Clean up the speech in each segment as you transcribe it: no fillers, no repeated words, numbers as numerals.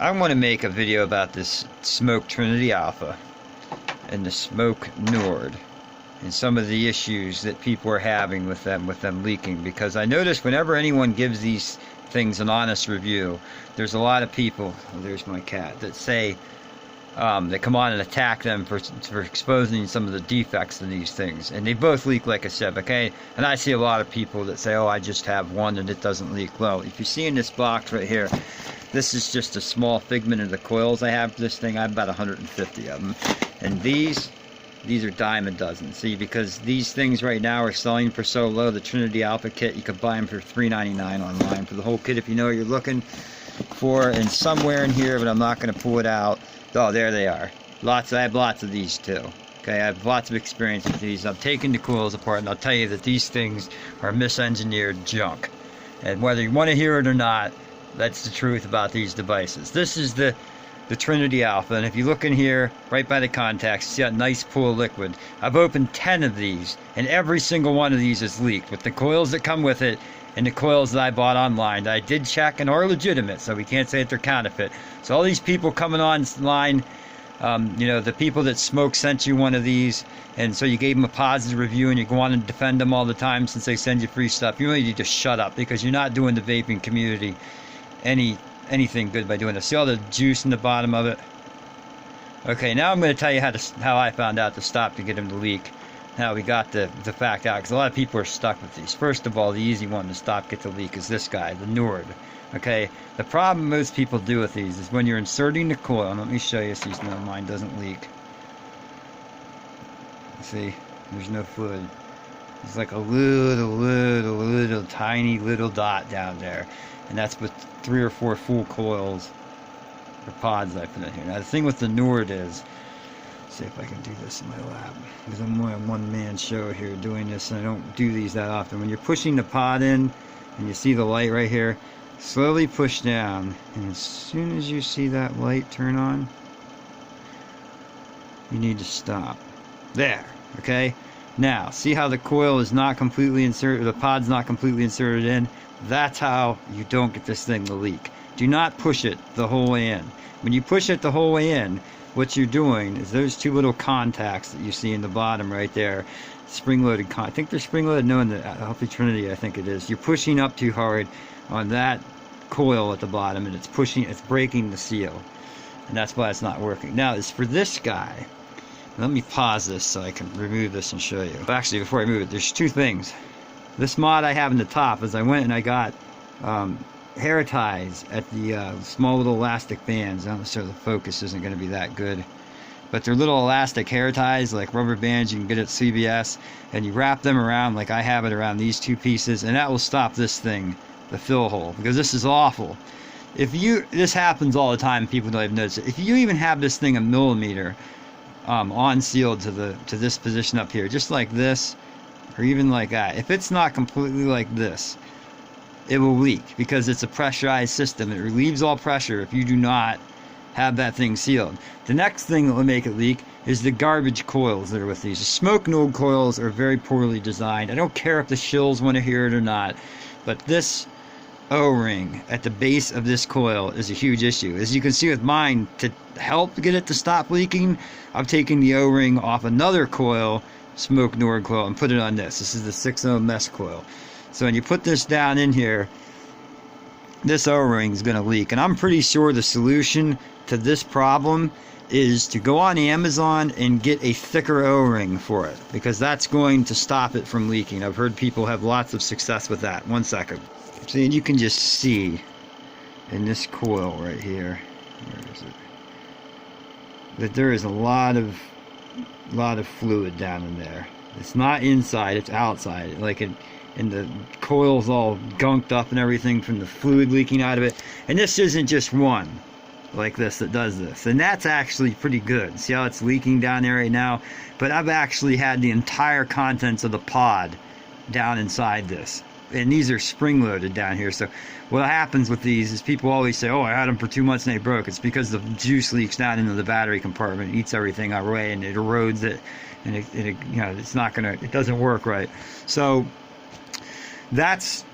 I want to make a video about this Smok Trinity Alpha and the Smok Nord and some of the issues that people are having with them leaking, because I notice whenever anyone gives these things an honest review, there's a lot of people, oh, there's my cat, that say they come on and attack them for exposing some of the defects in these things, and they both leak, like I said, okay? And I see a lot of people that say, oh, I just have one and it doesn't leak. Well, if you see in this box right here, this is just a small figment of the coils I have for this thing. I have about 150 of them, and these are dime a dozen. See, because these things right now are selling for so low, the Trinity Alpha kit, you could buy them for $3.99 online for the whole kit if you know what you're looking for. And somewhere in here, but I'm not going to pull it out. Oh, there they are. I have lots of these too. Okay, I have lots of experience with these. I've taken the coils apart, and I'll tell you that these things are misengineered junk. And whether you want to hear it or not, that's the truth about these devices. This is the Trinity Alpha, and if you look in here, right by the contacts, you see that nice pool of liquid. I've opened 10 of these, and every single one of these is leaked, with the coils that come with it, and the coils that I bought online that I did check and are legitimate, so we can't say that they're counterfeit. So all these people coming online, you know, the people that Smok sent you one of these, and so you gave them a positive review and you go on and defend them all the time since they send you free stuff, you really need to shut up, because you're not doing the vaping community anything good by doing this. See all the juice in the bottom of it? Okay, now I'm going to tell you how I found out to stop to get them to leak. How we got the fact out, because a lot of people are stuck with these. First of all, the easy one to stop get to leak is this guy, the Nord. Okay, the problem most people do with these is when you're inserting the coil, and let me show you so you know mine doesn't leak. See, there's no fluid. It's like a little tiny little dot down there, and that's with 3 or 4 full coils or pods I put in here. Now the thing with the Nord is, see if I can do this in my lab, because I'm a one-man show here doing this, and I don't do these that often. When you're pushing the pod in, and you see the light right here, slowly push down, and as soon as you see that light turn on, you need to stop. There, okay? Now, see how the coil is not completely inserted, the pod's not completely inserted in? That's how you don't get this thing to leak. Do not push it the whole way in. When you push it the whole way in, what you're doing is those 2 little contacts that you see in the bottom right there, spring-loaded I think they're spring-loaded, no, in the Alpha Trinity, I think it is. You're pushing up too hard on that coil at the bottom, and it's breaking the seal. And that's why it's not working. Now, as for this guy, let me pause this so I can remove this and show you. Actually, before I move it, there's 2 things. This mod I have in the top is I went and I got hair ties at the small little elastic bands. I'm sure the focus isn't going to be that good, but they're little elastic hair ties, like rubber bands you can get at CVS, and you wrap them around like I have it around these 2 pieces, and that will stop this thing, the fill hole, because this is awful. This happens all the time, people don't even notice it. If you even have this thing a millimeter on sealed to this position up here, just like this, or even like that, if it's not completely like this, it will leak, because it's a pressurized system. It relieves all pressure if you do not have that thing sealed. The next thing that will make it leak is the garbage coils that are with these. The Smok Node coils are very poorly designed. I don't care if the shills want to hear it or not, but this O-ring at the base of this coil is a huge issue. As you can see with mine, to help get it to stop leaking, I've taken the O-ring off another coil, Smok Nord coil, and put it on this. This is the 6-ohm mesh coil. So when you put this down in here, this O-ring is going to leak. And I'm pretty sure the solution to this problem is to go on Amazon and get a thicker O-ring for it, because that's going to stop it from leaking. I've heard people have lots of success with that. One second. See, and you can just see in this coil right here, where is it, that there is a lot of fluid down in there. It's not inside, it's outside, and the coil's all gunked up and everything from the fluid leaking out of it. And this isn't just one like this that does this, and that's actually pretty good. See how it's leaking down there right now? But I've actually had the entire contents of the pod down inside this, and these are spring loaded down here. So what happens with these is people always say, oh, I had them for 2 months and they broke. It's because the juice leaks down into the battery compartment, eats everything away, and it erodes it, and it you know, it doesn't work right. So that's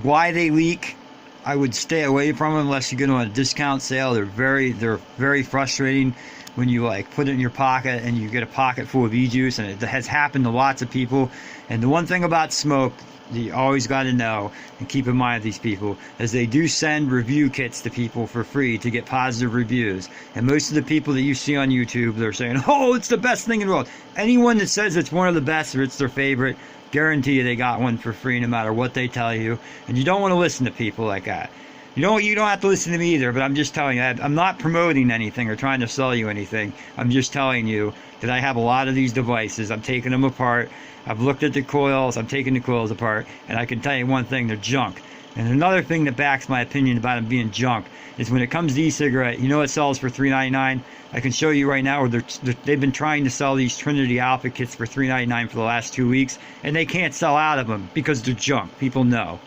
why they leak. I would stay away from them unless you get them on a discount sale. They're very frustrating when you like put it in your pocket and you get a pocket full of e-juice, and it has happened to lots of people. And the one thing about Smok that you always got to know and keep in mind with these people is they do send review kits to people for free to get positive reviews. And most of the people that you see on YouTube, they're saying, oh, it's the best thing in the world. Anyone that says it's one of the best or it's their favorite, guarantee you they got one for free no matter what they tell you. And you don't want to listen to people like that. You don't have to listen to me either, but I'm just telling you, I'm not promoting anything or trying to sell you anything. I'm just telling you that I have a lot of these devices. I'm taking them apart. I've looked at the coils. I'm taking the coils apart. And I can tell you one thing, they're junk. And another thing that backs my opinion about them being junk is when it comes to e-cigarette, you know it sells for $3.99? I can show you right now where they've been trying to sell these Trinity Alpha kits for $3.99 for the last 2 weeks, and they can't sell out of them because they're junk. People know.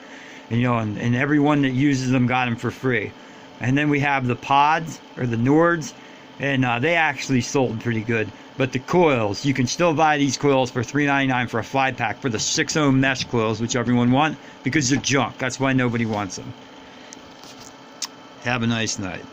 And, you know, and everyone that uses them got them for free. And then we have the pods, or the Nords, and they actually sold pretty good. But the coils, you can still buy these coils for $3.99 for a 5-pack for the 6-ohm mesh coils, which everyone wants, because they're junk. That's why nobody wants them. Have a nice night.